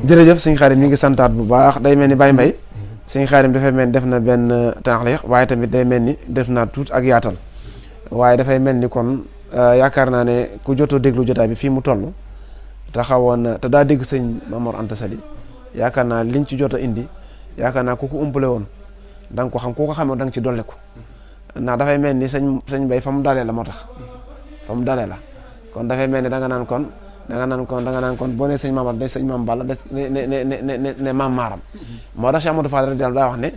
jërëjëf sëñ Xaadim mi ngi santaat bu baax day mel ni Baye Mbaye sëñ Xaadim dafay mel ni def na benn tànqleex waaye tamit day mel ni def naa tuut ak yaatal waaye dafay mel ni kon yaakaar naa ne ku jotoo déglu jotaay bi fii mu toll te xawoon te daa dégg sëñ Mamor Anta Sali yaakaar naa liñ ci jot a indi yaakaar naa ku ko umpale woon da nga ko xam ku ko xamoon da nga ci dolleku ndax dafay mel ni sëñ Mbaye fa mu dalee la moo tax fa mu dalee la kon dafay mel ni da nga naan kon boo nee sëñ Mamar de sëñ Mam Balla de ne Mam Maram moo tax Cheikh Amadou Fadal daa wax ne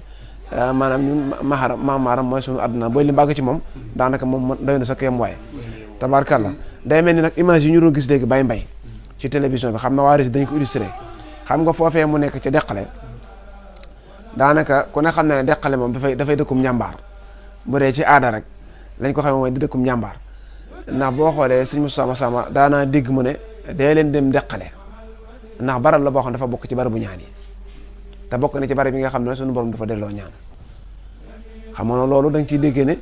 maanaam ñun Mam Maram mooy suñu àdduna booy li mbàgg ci moom daanaka moom doy na sa kéem waaye tabaarkàlla day mel ni nag image yi ñu doon gis léegi Baye Mbaye ci télévision bi xam na waa Rési dañ ko illustré xam nga foofee mu nekk ci deqale daanaka ku ne xam na ne deqale moom dafay dëkkum njàmbaar bu dee ci aada rek lañ ko xamee mooy di dëkkum njàmbaar ndax boo xoolee sëñ Moussa Massama daanaa dégg mu ne dee leen dem deqale ndax barab la boo xam ne dafa bokk ci barabu ñaan yi te bokk na ci barab yi nga xam ne suñu borom dafa delloo ñaan xam nga loolu da nga ciy déggee ne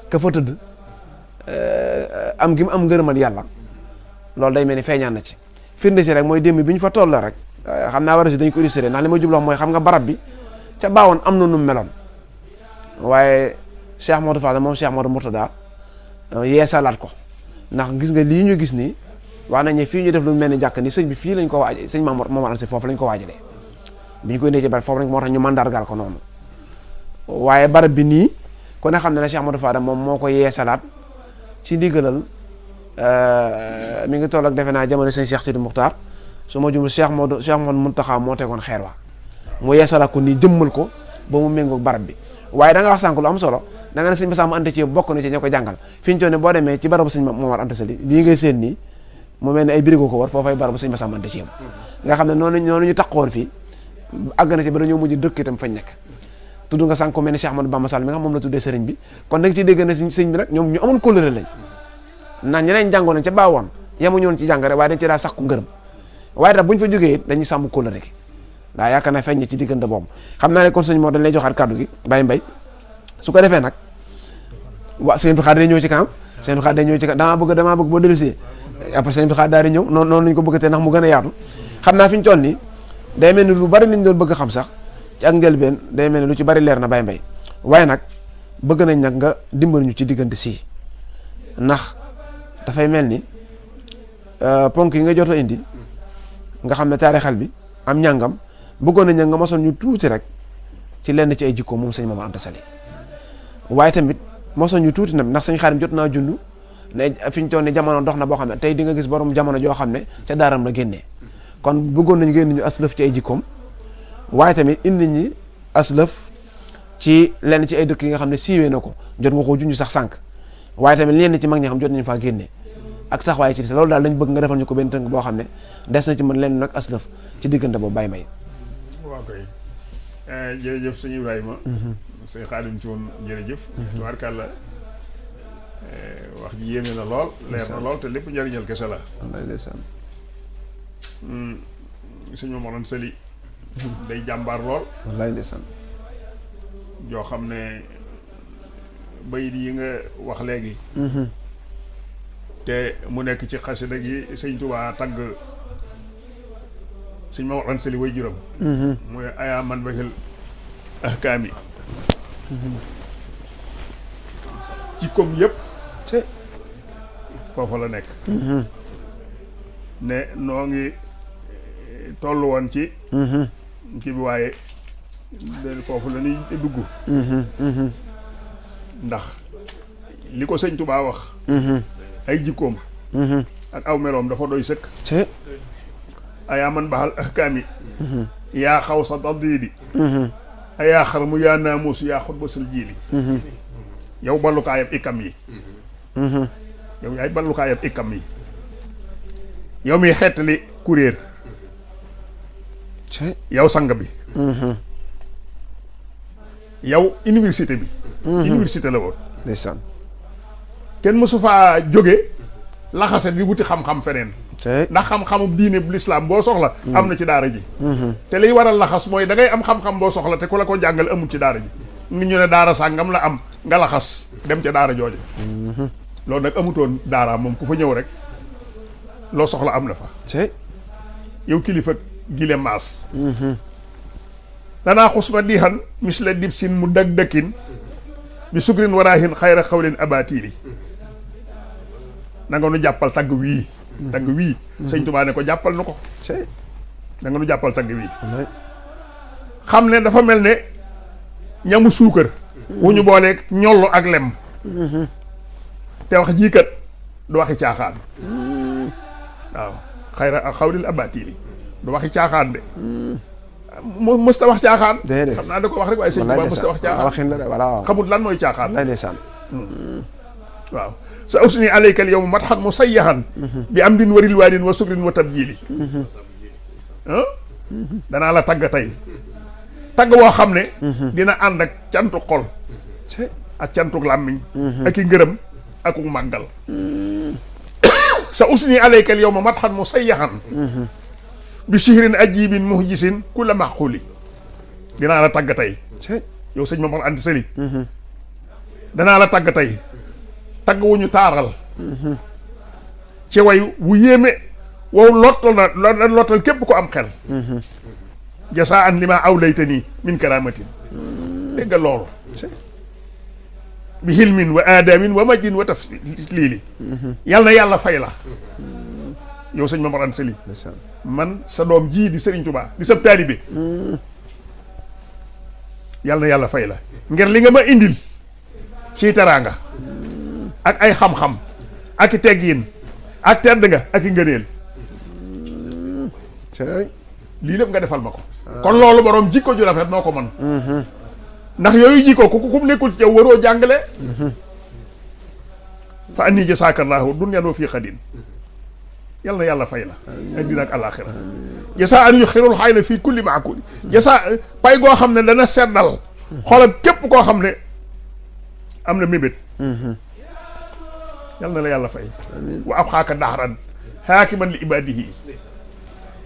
ka fa tëdd am gi mu am ngërëmal yàlla loolu day mel ni feeñaan na ci firnde si rek mooy démb bi ñu fa toll rek xam naa war a si dañ ko illustré ndax li ma jubloo mooy xam nga barab bi ca baawoon am na nu meloon waaye Cheikh Modou Fadal moom Cheikh Modou Mourtada yeesalaat ko ndax gis nga lii ñu gis nii wax nañ ne fii ñu def lu mel ni jàkk ni sëñ bi fii lañ ko waaj sëñ Mamor Anta foofu lañ ko waajalee bi ñu koy indee ci barab foofu lañ moo tax ñu mandargal ko noonu waaye barab bi nii ku ne xam ne ne Cheikh Modou Fadal moom moo ko yeesalaat ci ndigalal mi ngi toll ak defe naa jamono sëñ Cheikh Sidi Muxtaar su ma jumul Cheikh Modou Muntaxa moo tegoon xeer wa mu yeesalaat ko nii jëmmal ko ba mu méngoog barab bi waaye da nga wax sànq lu am solo da nga ne sëñ Massamba Anta ci bokk na ci ña ko jàngal fi ñu toll ne boo demee ci barabu sëñ Momar Anta Sali lii ngay seen nii mu mel ne ay birigo ko war foofay barabu sëñ Massamba Anta ci nga xam ne noonu ñu taqoon fii àgg na ci ba dañoo mujj dëkk itam fañ nekk tudd nga sànq ko mel ni Cheikh Ahmadou Bamba Sall mi nga xam moom la tuddee sëriñ bi kon da nga ciy dégg ne sëñ bi nag ñoom ñu amoon kóllëre lañ ndax ñeneen jàngoon nañ ca baawoon yemuñu woon ci jàngare waaye dañ ci daa sàkku ngërëm waaye tax bu ñu fa jógee it dañuy sàmm kóllëre gi daa yaakaar na feeñ ci diggante boobu xam naa ne kon sëñ moo dañ lay joxaat kàddu gi Baye Mbaye su ko defee nag sëñ Abdou Khadre ñëw ci kanam sëñ Abdou Khadre ñëw ci kanam damaa bëgg boo dellusee après sëñ Abdou Khadre daal di ñëw noonu lañ ko bëggatee ndax mu gën a yaatu xam naa fi ñu toll nii day mel ni lu bari liñ doon bëgg xam sax ci ak njëlbeen day mel ni lu ci bari leer na Baye Mbaye waaye nag bëgg nañ nag nga dimbali ñu ci diggante sii ndax dafay mel ni ponk yi nga jot a indi nga xam ne taarixal bi am njàngam bëggoon nañ nga mosoon ñu tuuti rek ci lenn ci ay jikko moom sëñ Momar Anta Sali waaye tamit mosoon ñu tuuti nag ndax sëñ Xaadim jot naa jundu ne fi ñu toll ni jamono dox na boo xam ne tey di nga gis borom jamono joo xam ne ca daaram la génnee kon bëggoon nañ génn ñu aslëf ci ay jikkoom waaye tamit indi ñi aslëf ci lenn ci ay dëkk yi nga xam ne siiwee na ko jot nga koo junj sax sànq waaye tamit lenn ci mag ñi xam jot nañu faa génnee ak taxawaay ci loolu daal lañ bëgg nga defal ñu ko benn tënk boo xam ne des na ci mën lenn nag aslëf ci diggante boobu Baye Mbaye. waaw kay jërëjëf sëñ Ibrahima. sëñ Xaadim ci woon jërëjëf. tubaarkàlla wax ji yéeme na lool. leer na lool te lépp njëriñal kese la. wallaay ndeysaan. sëñ Momar Anta Sali day jàmbaar lool. wallaay ndeysaan. joo xam ne bayit yi nga wax léegi. te mu nekk ci xasida gi sëñ Tuubaa tagg sëñ Momar Anta Sali way juróom. muy ayaa man baxil ahkaami ci comme yëpp foofu la nekk. ne noo ngi toll woon ci kii bi waaye foofu la ñuy dugg. ndax li ko sëñ Tuubaa wax ay jikkoom ak aw meloom dafa doy sëkk. ayaa man baxal ahkaami yaa xaw sa taddiidi ayaa xar mu yaa naamuus yaa xut ba sal jiili yow ballukaayab ikam yi yow yaay ballukaayab ikam yi yow miy xeetali kuréer yow sang bi yow université bi université la woon ndeysaan kenn mësu faa jóge laxase di wuti xam-xam feneen ndax xam-xamub diine bu lislaam boo soxla am na ci daara ji te liy waral laxas mooy da ngay am xam-xam boo soxla te ku la ko jàngal amul ci daara ji nit ñu ne daara sàngam la am nga laxas dem ca daara jooje loolu nag amutoon daara moom ku fa ñëw rek loo soxla am na fa yow kilifa gile maas danaa xus ma diixan mis la dib sin mu dëkkin bi sukrin waraahin xayra xawlin abatili na nga nu jàppal tagg wii sëñ Tuubaa ne ko jàppal nu ko na nga nu jàppal tagg wii xam ne dafa mel ne ñamu suukar wu ñu booleeg ñollu ak lem te wax jii kat du waxi caaxaan waaw xayra xawlil abatili du waxi caaxaan de mu mësta wax caaxaan xam naa da ko wax rek waaye sëñ Tuubaa mësta wax caaxaan waxin la de voilà xamul lan mooy caaxaan lay ndeysaan waaw sa usni alayka al yawma matxan musayyahan bi amdin wa rilwaanin wa sukrin wa tabjili danaa la tagg tey tagg woo xam ne dina ànd ak cantu xol ak cantuk làmmiñ ak i ngërëm ak u màggal sa usni alayka al yawma matxan musayyahan bi sihrin ajibin muhjisin kulla maxuli dinaa la tagg tey yow sëñ Momar Anta Sali danaa la tagg tey tagg wu ñu taaral ci way wu yéeme wow lottal na lottal képp ko am xel jasaan li ma awlayta nii min karamatin dégg nga loolu bi hilmin wa aadamin wa majjin wa taflili yàlla na yàlla fay la yow sëñ Momar Anta Sali man sa doom ji di Sëriñ Tuubaa di sab taalibe yàlla na yàlla fay la ngir li nga ma indil ci teraanga ak ay xam-xam ak i teggiin ak tedd nga ak i ngëneel lii lépp nga defal ma ko kon loolu borom jikko ju rafet moo ko mën ndax yooyu jikko ku nekkul ci yow waroo jàngale fa anni jasaakallaahu dunyan wa fii xadin yal na yàlla fay la addina ak àllaaxira jasaa an yu xirul xay na fii kulli maakuli jasaa pay goo xam ne dana seddal xoolal képp koo xam ne am na mébét yal na la yàlla fay wa ab xaaka daxran xaakiman li ibadihi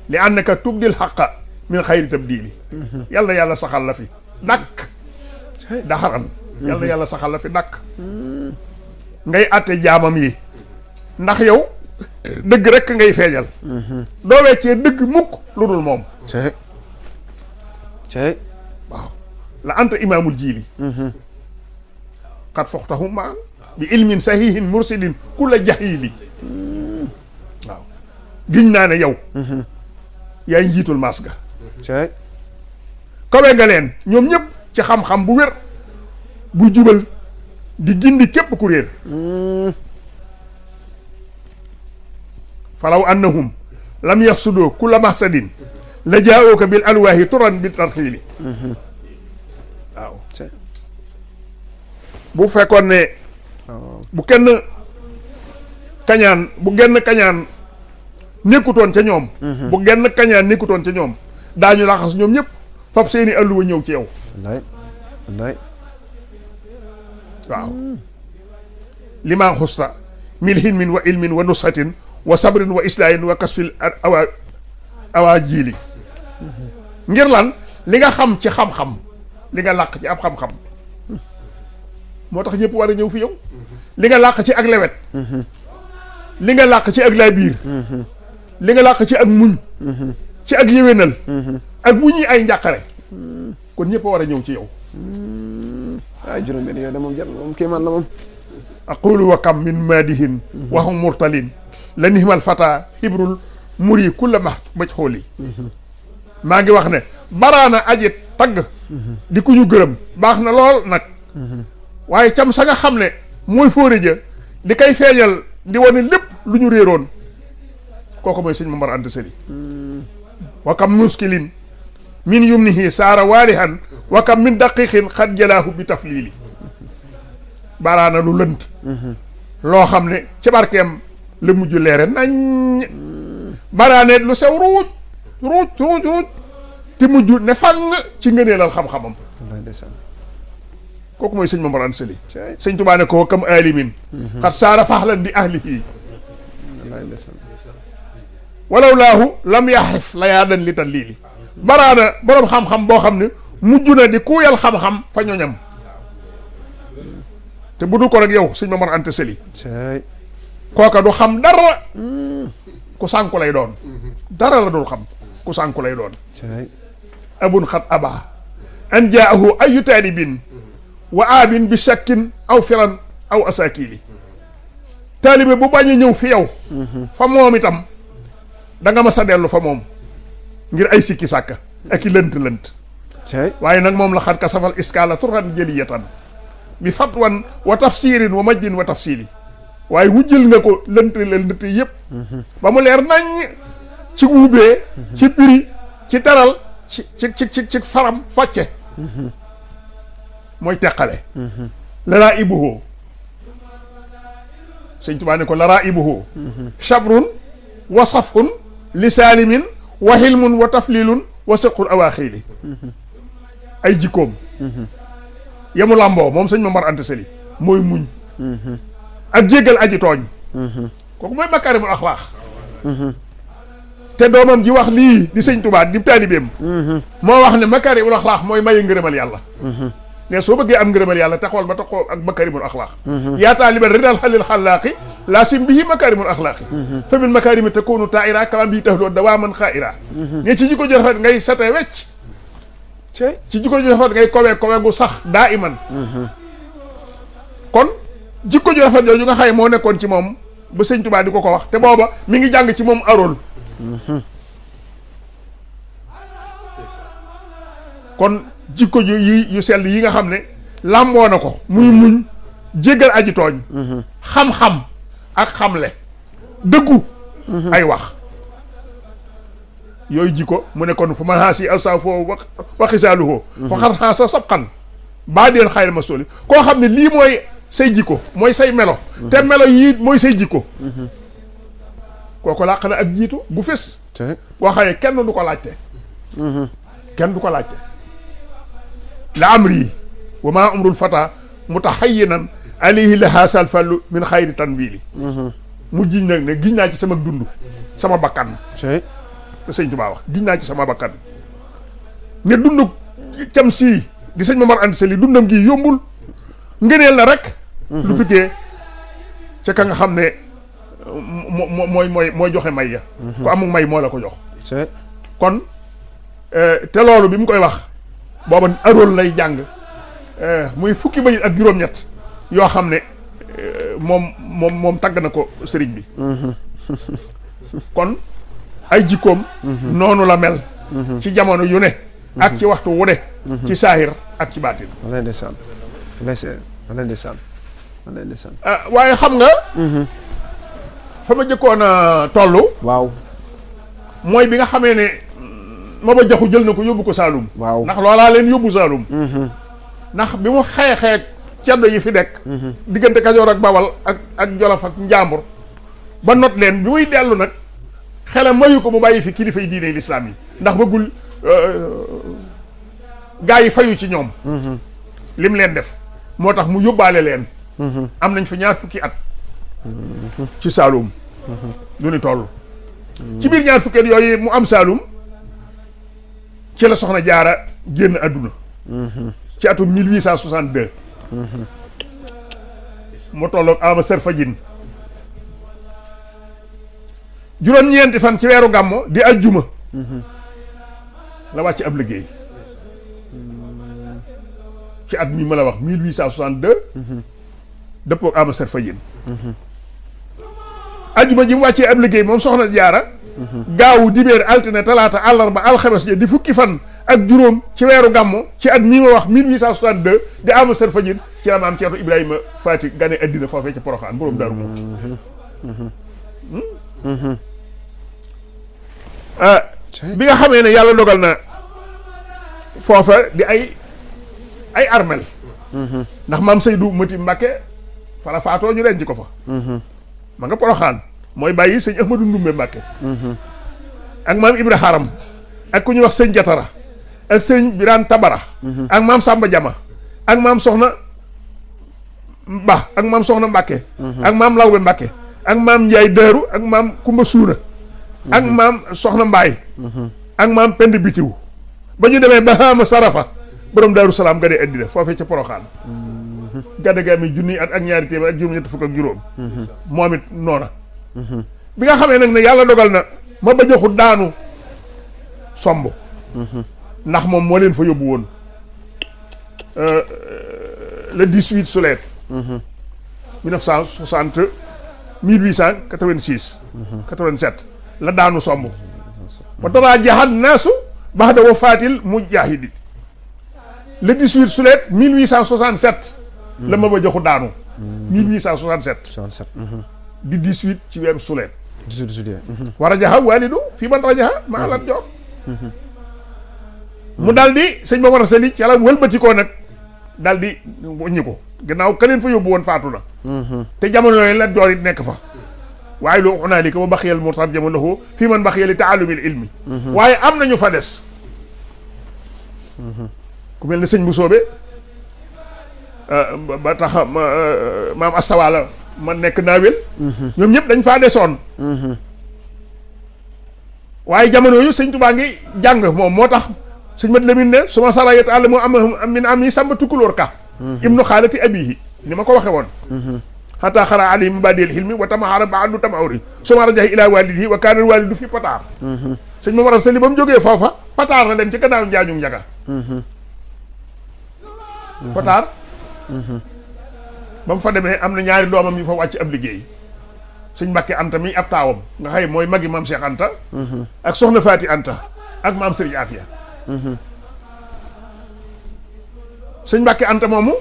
li annaka tubdil xaqa min xayri tabdili yal na yàlla saxal la fi dakk daxaran yal na yàlla saxal la fi dakk ngay àtte jaamam yi ndax yow dëgg rekk ngay feeñal doo weccee dëgg mukk lu dul moom waaw la anta imaamul jiili xat foxtahu maan bi ilmin sahihin mursidin kulla jahili waaw giñ naa ne yow yaay njiitul maas ga kawe nga leen ñoom ñëpp ci xam-xam bu wér bu jubal di gindi képp ku réer falaw annahum lam yaxsudoo kulla mahsadin la jaawooka bil alwaahi turan bi tarxiili waaw bu fekkoon ne bu kenn kañaan bu genn kañaan nekkutoon ca ñoom bu genn kañaan nekkutoon ca ñoom daañu laxas ñoom ñëpp fab seeni alluwa ñëw ci yow wallaay waaw limaa xusta min hilmin wa ilmin wa nushatin wa sabrin wa islaahin wa kasfil awa jiili ngir lan li nga xam ci xam-xam li nga làq ci ab xam-xam moo tax ñëpp war a ñëw fi yow li nga làq ci ak lewet li nga làq ci ak laabiir li nga làq ci ak muñ ci ak yéwénal ak bu ñuy ay njàqare kon ñëpp war a ñëw ci yow ay juróom benn yooyu da moom jar moom kii man la moom aqulu wa kam min maadihin waxum murtalin la nihmal fata hibrul muri kulla maj xooli maa ngi wax ne baraana aji tagg di ku ñu gërëm baax na lool nag waaye cam sa nga xam ne mooy fóore ja di kay feeñal di wane lépp lu ñu réeroon kooku mooy sëñ Momar Anta Sali wa kam muskilin min yumnihi saara waalihan wa kam min daqiqin xad jalaahu bi taflili baraana lu lënt loo xam ne ci barkeem la mujj leere nañ baraaneet lu sew ruuj te mujj ne fang ci ngëneelal xam-xamam kooku mooy sëñ Momar Anta Sali sëñ Tuubaa ne ko kam alimin xat saara faxlan di ahlihi walaw laahu lam yaxrif la yaa dan li tan lii li baraana boroom xam-xam boo xam ne mujj na di kuuyal xam-xam fa ñoñam te bu dul ko rek yow sëñ Momar Anta Sali kooka du xam dara ku sànku lay doon dara la dul xam ku sànku lay doon abun xat aba an jaahu ayu taalibin wa aabin bi shakkin aw firan aw asakili taalibe bu bañ a ñëw fi yow fa moom itam da nga ma sa dellu fa moom ngir ay sikki sàkka ak i lënt waaye nag moom la xat ka safal iskaala turan jëliyatan bi fatwan wa tafsirin wa majdin wa tafsili waaye wujjil nga ko lënt yëpp ba mu leer nañ ci wuubee ci biri ci taral ci faram fàcce mooy teqale laraa ibuhoo sëñ Tuubaa ne ko laraa ibuhoo chabrun wa safhun li saalimin wa hilmun wa taflilun wa sëqul awaaxiili ay jikkoom yamu làmboo moom sëñ Mamar Anta Sali mooy muñ ak jéggal aji tooñ kooku mooy makaarimul axlaax te doomam ji wax lii di sëñ Tuubaa di taalibeem moo wax ne makaarimul axlaax mooy maye ngërëmal yàlla ne soo bëggee am ngërëmal yàlla taxawal ba taxaw ak makaarimul axlaax yaa taaliban ridal xalil xalaaqi laasim bihi makaarimul axlaaqi fa bil makaarimi takunu taaira kalam bii taxloo dawaaman xaaira ne ci jikko ju rafet ngay sate wecc ci jikko ju rafet ngay kowe gu sax daa iman kon jikko ju rafet yooyu nga xay moo nekkoon ci moom ba sëñ Tuubaa di ko wax te booba mi ngi jàng ci moom arool kon jikko ju yu sell yi nga xam ne làmboo na ko muy muñ jéggal aji tooñ xam-xam ak xamle dëggu ay wax yooyu jikko mu ne kon fu man xaasi alsa foo waxisaaluhoo fa xar xaasa sabxan baa deen xayr ma soli koo xam ne lii mooy say jikko mooy say melo te melo yii mooy say jikko kooku làq na ak jiitu gu fés boo xamee kenn du ko laajte kenn du ko laajte la amri wa maa umrul fata mutahayyinan alayhi la haasal fallu min xayri tanwili mu jiñ nag ne giñ naa ci sama dund sama bakkan sëñ Tuubaa wax giñ naa ci sama bakkan ne dund cam sii di sëñ Mamar Anta Sali dundam gi yombul ngëneel la rek lu tukkee ca ka nga xam ne mooy joxe may ya ku amul may moo la ko jox kon te loolu bi mu koy wax booba arool lay jàng muy fukki bayit ak juróom-ñett yoo xam ne moom tagg na ko sëriñ bi kon ay jikkoom noonu la mel ci jamono yu ne ak ci waxtu wu ne ci saahir ak ci baatin waaye xam nga fa ma jëkkoon a toll waaw mooy bi nga xamee ne Maba Jaxu jël na ko yóbbu ko Saalum waaw ndax loolaa leen yóbbu Saalum ndax bi mu xeexee ceddo yi fi nekk diggante Kajoor ak Bawal ak Jolof ak Njaambur ba not leen bi muy dellu nag xelam mayu ko mu bàyyi fi kilifa yi diine lislaam yi ndax bëggul gaa yi fayu ci ñoom lim leen def moo tax mu yóbbaale leen am nañ fa 20 fukki at ci Saalum lu ni toll ci biir 20 fukki at yooyu mu am Saalum ci la soxna jaara génn àdduna ci atum 1862 mu tolloog ama Serfajin juróom-ñeenti fan ci weeru gàmmo di ajjuma la wàcc ab liggéey ci at mi ma la wax 1862 dëppoog ama Serfajin ajjuma ji mu wàccee ab liggéey moom soxna jaara gaawu dibéer altine talaata àllarba alxames ja di fukki fan ak juróom ci weeru gàmmo ci at mii ma wax 1862 di ama Serfajin ci la maam Ceerno Ibrahima Faati gane addina foofee ca Poroxaan boroom Daaru Muxti bi nga xamee ne yàlla dogal na foofa di ay armel ndax maam Seydou Mati Mbàkke fala faatoo ñu denc ko fa ma nga Poroxaan mooy bàyyi sëñ Ahmadou Ndumbe Mbàkke ak maam Ibra Haram ak ku ñuy wax sëñ Jatara ak sëñ Biraan Tabara ak maam Samba Jama ak maam Soxna Ba ak maam Soxna Mbàkke ak maam Lawbe Mbàkke ak maam Njaay Daaru ak maam Kumba Suuna ak maam Soxna Mbaay ak maam Pend Bitiw ba ñu demee ba Haama Sarafa borom Daaru Salaam ga dee addina foofee ca Poroxaan gadda ga mi junni at ak ñaari téeméer ak juróom-ñett fukk ak juróom moom it noona bi nga xamee nag ne yàlla dogal na Maba Jaxu daanu somb ndax moom moo leen fa yóbbu woon le 18 Sulet 1960 1886 87 la daanu somb wa tara jahan naasu baxda wafaatil mujahidi le 18 Sulet 1867 la ma ba joxu daanu 1867 di 18 ci weeru Sulet 18 juillet wa rajaha walidu fii man rajaha maa Lat Joor mu daal di sëñ ba war a sali ci la wëlbatikoo nag daal di wëññi ko gannaaw ka leen fa yóbbu woon faatu na te jamono yooyu Lat Joor it nekk fa waaye loo hunaalika wa baqiyal mutarjamu lahu fii man baqiya li taalumil ilmi waaye am nañu fa des ku mel ne sëñ bu soobe ba tax maam Astawaala man nekk naawel ñoom ñëpp dañ faa desoon waaye jamono yu sëñ Tuubaa ngi jàng moom moo tax sëñ mat Lamin ne su ma sarayet àll moo am min am yi sàmba tukkulóor ka ibnu xaalati abihi ni ma ko waxe woon xataa xara ali mi badil xilmi wa tamaara ba addu tamawri suma rajahi ila walidihi wa kaanal walidu fi pataar sëñ ma waral sëli ba mu jógee foofa pataar na dem ci gannaaw njaañum njaga pataar ba mu fa demee am na ñaari doomam yu fa wàcc ab liggéey sëñ Mbàkke Anta mi ab taawam nga xëy mooy magi maam Cheikh Anta ak soxna Faati Anta ak maam Sëriñ Afia sëñ Mbàkke Anta moomu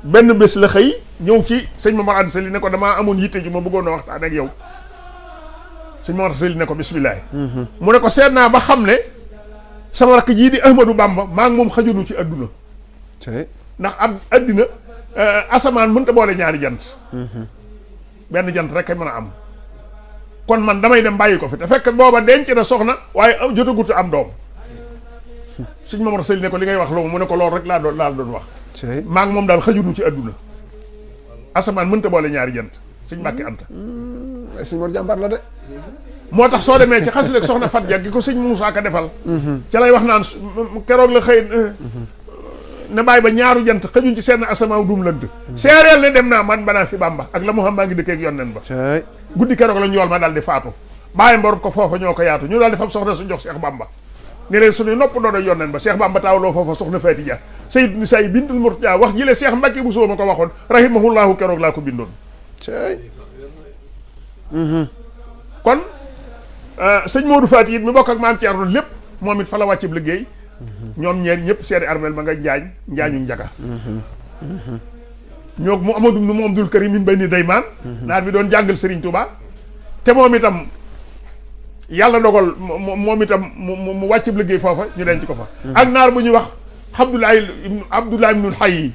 benn bés la xëy ñëw ci sëñ Momar Anta Sali ne ko damaa amoon yitte ju ma bëggoon a waxtaan ak yow sëñ Momar Anta Sali ne ko bisimilah. mu ne ko seet naa ba xam ne sama rakk jii di Ahmadou Bamba maa ngi moom xajunu ci adduna ndax ab addina asamaan mënta boole ñaari jant benn jant rek kay mën a am kon man damay dem bàyyi ko fi te fekk booba denc na soxna waaye jotagut am doom sëñ Momar Sali ne ko li ngay wax loolu mu ne ko loolu rek laa doon wax maa ngi moom daal xajunu ci adduna asamaan mënta boole ñaari jant sëñ Mbàkke Anta sëñ Mor jàmbaar la de moo tax soo demee ci xasida ak soxna Fat Ja gi ko sëñ Moussa Ka defal ca lay wax naan keroog la xëy ne bàyyi ba ñaaru jant xëjuñ ci seen asamaaw dum lënt seereel ne dem naa man banaa fi Bàmba ak la mu xam maa ngi dëkkeek yonnen ba guddi keroog la njool ma daal di faatu bàyyi mborub ko foofa ñoo ko yaatu ñu daal di fam soxna su jox Cheikh Bàmba ne leen suñuy nopp doon yonnen ba Cheikh Bàmba taawloo foofa soxna Faati Ja Sayyid Nisaa bintul Murtada wax jëlee Cheikh Mbàkke bu soo ma ko waxoon rahimahullahu keroog laa ko bindoon kon sëñ Modou Faati it mi bokk ak maam Thierno lépp moom it fa la wàccib liggéey ñoom ñeer ñëpp seeni armeel ma nga njaañu njaga ñoo mu Amadou mu Abdul Karim min bay ni daymaan naar bi doon jàngal Serigne Touba te moom itam yàlla dogal moom itam mu wàccib liggéey foofa ñu denc ko fa ak naar bu ñuy wax Abdoulaye ibnul Hayy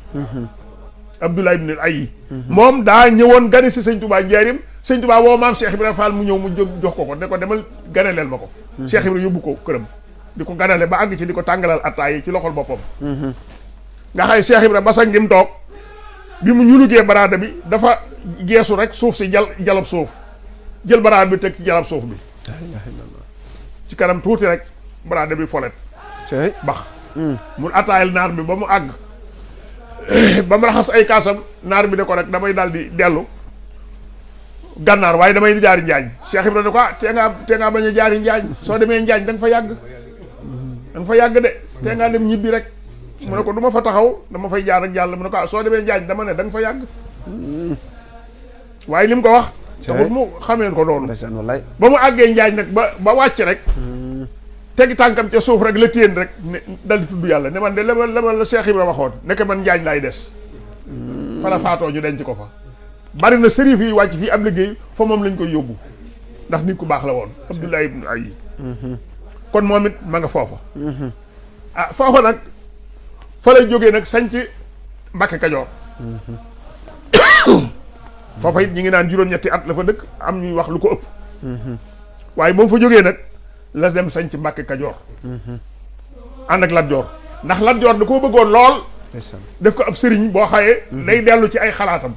Abdoulaye ibnul Hayy moom daa ñëwoon gane si sëñ Touba njaarim sëñ Touba woo maam Cheikh Ibrahima Fall mu ñëw mu jox ko ne ko demal ganaleel ma ko Cheikh Ibrahima yóbbu ko këram di ko ganale ba àgg ci di ko tàngalal attaay yi ci loxol boppam nga xay Cheikh Ibrahima basa ngim toog bi mu ñulugee baraada bi dafa geesu rek suuf si jalab suuf jël baraada bi teg ci jalab suuf bi ci kanam tuuti rek baraada bi folet bax mu attaayal naar bi ba mu àgg ba mu raxas ay kaasam naar bi ne ko rek damay daal di dellu gànnaar waaye damay jaari njaañ Cheikh Ibrahima ne ko tee ngaa bañ a jaari njaañ soo demee njaañ da nga fa yàgg de tee ngaa dem ñibbi rek mu ne ko du ma fa taxaw dama fay jaar ak jàll mu ne ko soo demee njaañ dama ne da nga fa yàgg waaye li mu ko wax taxut mu xameen ko noonu ba mu àggee njaañ nag ba wàcc rek tegi tànkam ca suuf rek la téen rek ne dal di tudd yàlla ne man de la Cheikh Ibrahima waxoon nekk man njaañ laay des fa la faatoo ñu denc ko fa bari na sërif yi wàcc fii am liggéey fa moom lañ koy yóbbu ndax nit ku baax la woon Abdoulaye ibn Ayyi kon moom it ma nga foofa foofa nag fa lay jógee nag sanc Mbàkke Kajoor foofa it ñi ngi naan juróom-ñetti at la fa dëkk am ñuy wax lu ko ëpp waaye moom fa jógee nag la dem sanc Mbàkke Kajoor ànd ak Lat Joor ndax Lat Joor da koo bëggoon lool def ko ab sëriñ boo xayee day dellu ci ay xalaatam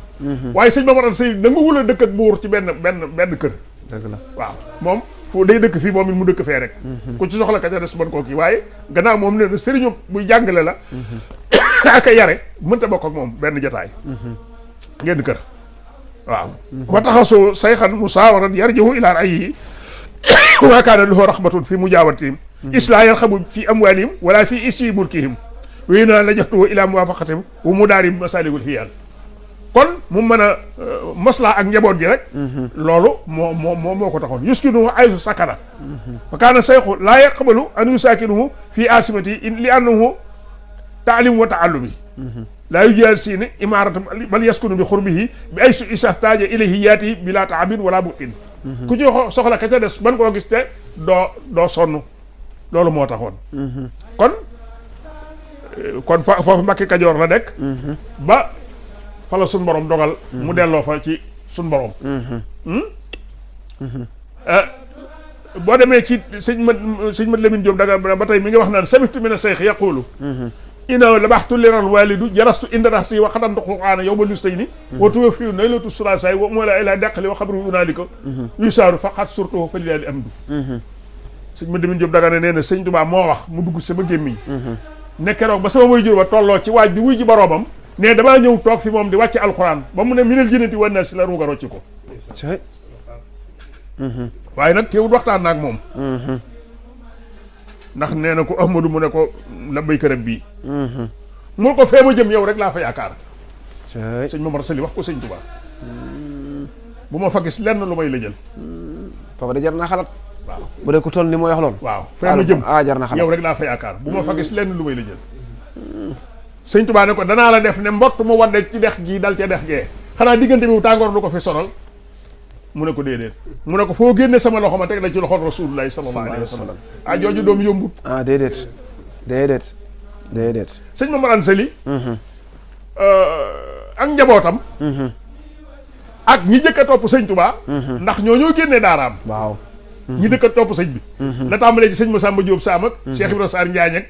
waaye sëñ Momar Anta Sali da nga wula dëkk ak buur ci benn kër dëgg la waaw moom fu day dëkk fii moom it mu dëkk fee rek ku ci soxla ka ca des mën koo kii waaye gannaaw moom ne na sëriñu buy jàngale la ak a yare mënta bokk ak moom benn jataay ngeen kër waaw wa taxasoo sayxan musaawaran yarjihu ilaa ra'yihi wa maa kaana lahu raxbatun fi mujaawatihim islaa yarxabu fi amwaalihim wala fi isi mulkihim wéy naa la jaxtuhu ila muwaafaqatihim wa mudaarib masaligul xiyaan kon mu mën a maslaa ak njaboot gi rek loolu moo ko taxoon yuskinuhu aysu sakana fa kaana sayxu laa yaqbalu an yusaakinuhu fi asimati li annahu taalim wa taallumi laa yujaasini imarata bal yaskunu bi xurbihi bi aysu isahtaja ilayhi yaati bila taabin wala bu'in ku ci soxla ka ca des ban koo gis te doo sonn loolu moo taxoon kon foofu Mbàkke Kajoor la nekk ba fa la suñ borom dogal mu delloo fa ci suñ borom boo demee ci sëñ mat Lamin Jóob daga ba tey mi nga wax naan samitu mina seyx yaqulu ina labaxtu liral walidu jalastu inda raxsi wa xadantu qur'aana yow ma lus tay ni wa tuwa fiu naylatu sulasaay wa moo la ilaa deqali wa xabru unaalika yusaaru faqat surtout fa lilaali amdu sëñ mat Lamin Jóob daga ne nee na sëñ Tuubaa moo wax mu dugg sama gémmiñ ne keroog ba sama waajur ba tolloo ci waaj di wuy ji boroomam ne damaa ñëw toog fi moom di wàcce alxuraan ba mu ne minal jinnati wan naas si la ruuga rocci ko waaye nag teewul waxtaan naag moom ndax nee na ko Ahmadu mu ne ko la béykat bii mun ko fee ma jëm yow rek laa fa yaakaar sëñ Momar Sali wax ko sëñ Tuubaa bu ma fa gis lenn lu may la jël foofu da jar naa xalaat waaw bu dee ko toll ni mooy wax loolu waaw fee ma jëm jar na xalaat yow rek laa fa yaakaar bu ma fa gis lenn lu may la jël sëñ Tuubaa ne ko danaa la def ne mbott mu wadde ci dex gii dal ca dex gee xanaa diggante bi tàngoor du ko fi sonal mu ne ko déedéet mu ne ko foo génne sama loxo ma teg la ci loxol rasulullahi sallallahu alayhi wa sallam jooju doom yombut déedéet sëñ Momar Anta Sali ak njabootam ak ñi jëkk a topp sëñ Tuubaa ndax ñoo génnee daaraam waaw ñi dëkk a topp sëñ bi la tàmbalee ci sëñ Masamba Diop Sam ak Cheikh Ibrahima Sarr Njaañ ak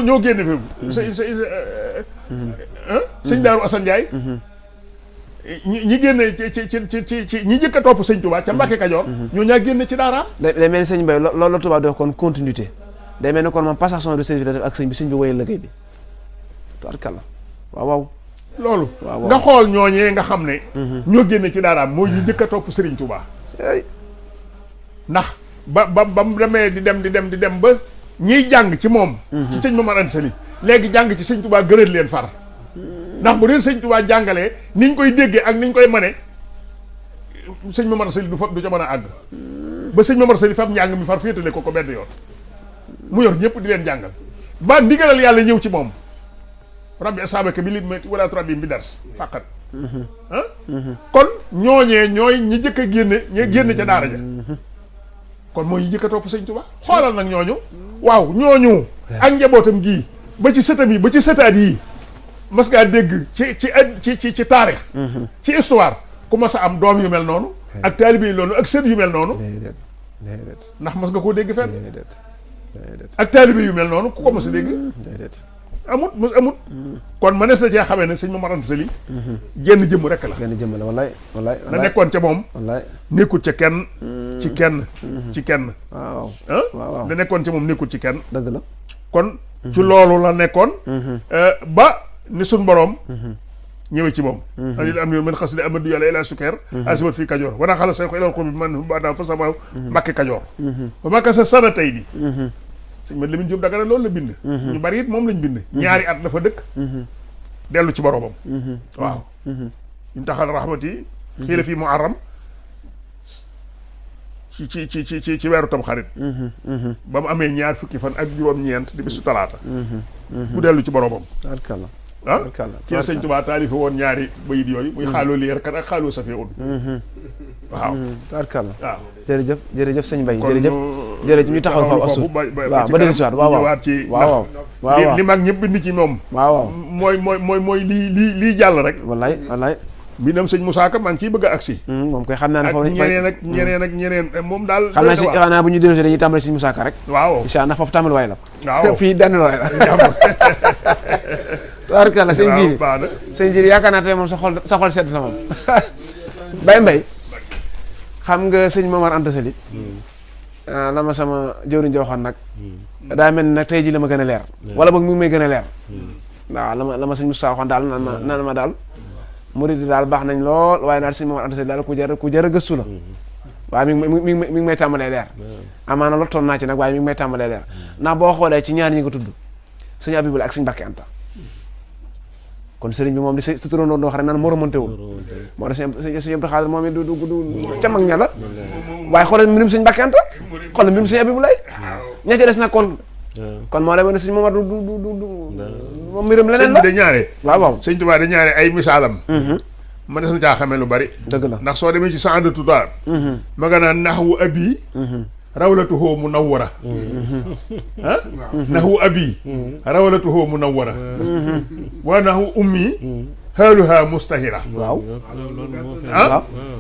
ñoo génne fi sëñ Daaru Asan Njaay ñi génne ci ñi njëkk a topp sëñ Tuubaa ca Mbàkke Kajoor ñoo ñaa génne ci daaraam day mel ni sëñ Mbay loolu la Tuubaa di wax kon continuité day mel ni kon moom passation de service la def ak sëñ bi wéyal liggéey bi tubaarkalla waaw loolu nga xool ñooñee nga xam ne ñoo génne ci daaraam mooy ñi njëkk a topp Sëriñ Tuubaa ndax ba mu demee di dem ba ñiy jàng ci moom ci sëñ Momar Anta Sali léegi jàng ci sëñ Tuubaa gënal leen far ndax bu leen sëñ Tuubaa jàngalee niñ koy déggee ak niñ koy mane sëñ Momar Anta Sali du ca mën a àgg ba sëñ Momar Anta Sali fam njàng mi far féetale ko benn yoon mu yor ñëpp di leen jàngal ba ndigalal yàlla ñëw ci moom rabbi asaabaka bi li wala turabbi bi dars fàqat kon ñooñee ñooy ñi jëkk a génne ca daara ja kon mooy ñi jëkk a topp sëñ Tuubaa xoolal nag ñooñu waaw ñooñu ak njabootam gii ba ci sëtam yi ba ci sëtaat yi mas ngaa dégg ci taarix ci histoire ku mas a am doom yu mel noonu ak taalibe yu loolu ak sët yu mel noonu ndax mas nga koo dégg fenn ak taalibe yu mel noonu ku ko mas a dégg amut kon mënees na cee xamee ne sëñ Momar Anta Sali jenn jëmm rek la wallaay la nekkoon ca moom nekkul ca kenn ci kenn waaw la nekkoon ca moom nekkul ci kenn dëgg la kon ci loolu la nekkoon ba ni suñ boroom ñëwee ci moom anil am man xas li amadu yàlla ila sukeer asimat fii Kajoor wana xala say ko ilal xur bi man badaa fa sama Mbàkke Kajoor ba maka sa sana tey di sëñ Mat Lamin Jóob Dagana loolu la bind ñu bari it moom lañ bind ñaari at dafa dëkk dellu ci boroomam waaw ñu taxal rahmati xii la fii mu arram ci weeru tam xarit ba mu amee ñaar fukki fan ak juróom-ñeent di bisu talaata mu dellu ci boroomam ci la sëñ Tuubaa taalife woon ñaari bayit yooyu muy xaaloo lier kat ak xaaloo safee un waaw tabarkalla waaw jërëjëf sëñ Mbaye jërëjëf ñu taxaw foofu asu waaw ba dellu si waat ñëwaat ci waaw li mag ñëpp bind ci moom waaw mooy lii jàll rek wallaay mbindam sëñ Moussa Ka maa ngi ciy bëgg a agsi moom koy xam naa ne foofu ñeneen moom daal xam naa bu ñu dellu si dañuy tàmbali sëñ Moussa Ka rek waaw incha allah foofu tàmbali waay la waaw fii daan waay la tabarkalla sëñ Jili yaakaar naa tey moom sa xol sedd na moom Baye Mbaye xam nga sëñ Momar Anta Sali la ma sama jëwriñ ji waxoon nag daa mel ni nag tey ji la ma gën a leer wala boog mi ngi may gën a leer waaw la ma sëñ Moustapha waxoon daal naan ma daal murid yi daal baax nañ lool waaye daal sëñ Momar Anta Sali daal ku jar a gëstu la waaye mi ngi may tàmbalee leer amaana lottoon naa ci nag waaye mi ngi may tàmbalee leer ndax boo xoolee ci ñaar ñi nga tudd sëñ Abibulaay ak sëñ Mbàkke Anta kon sëriñ bi moom di sa turandoon doo xam ne naan moo remonté wul moo tax sëñ Abdou Khadre moom it du ca mag ña la waaye xoolal mbirum sëñ Mbàkke Anta xoolal mbirum sëñ Abibulaay ña ca des nag kon moo lay wane sëñ Momar du moom mbirum leneen la sëñ bi de ñaare waaw sëñ Tuubaa de ñaare ay misaalam ma des na caa xamee lu bari dëgg la ndax soo demee ci Saadatu Daar ma nga naan naxwu abi rawlatuhu munawwara ah naxwu abi rawlatuhu munawwara wa naxwu ummi xaaluha mustahira waaw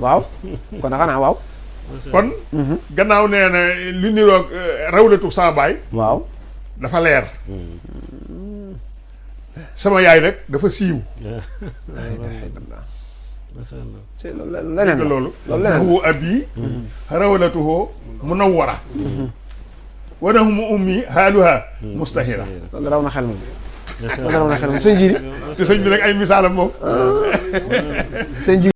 waaw kon xanaa waaw kon gannaaw nee na lu niroog rawlatu saa baay waaw dafa leer sama yaay nag dafa siiw leneen loolu leneen naxwu abi rawlatuhu munawwara wa naxwu ummi xaaluha mustahira loolu raw na xel moom loolu raw na xel moom sëñ ji te sëñ bi nag ay misaalam moom sëñ ji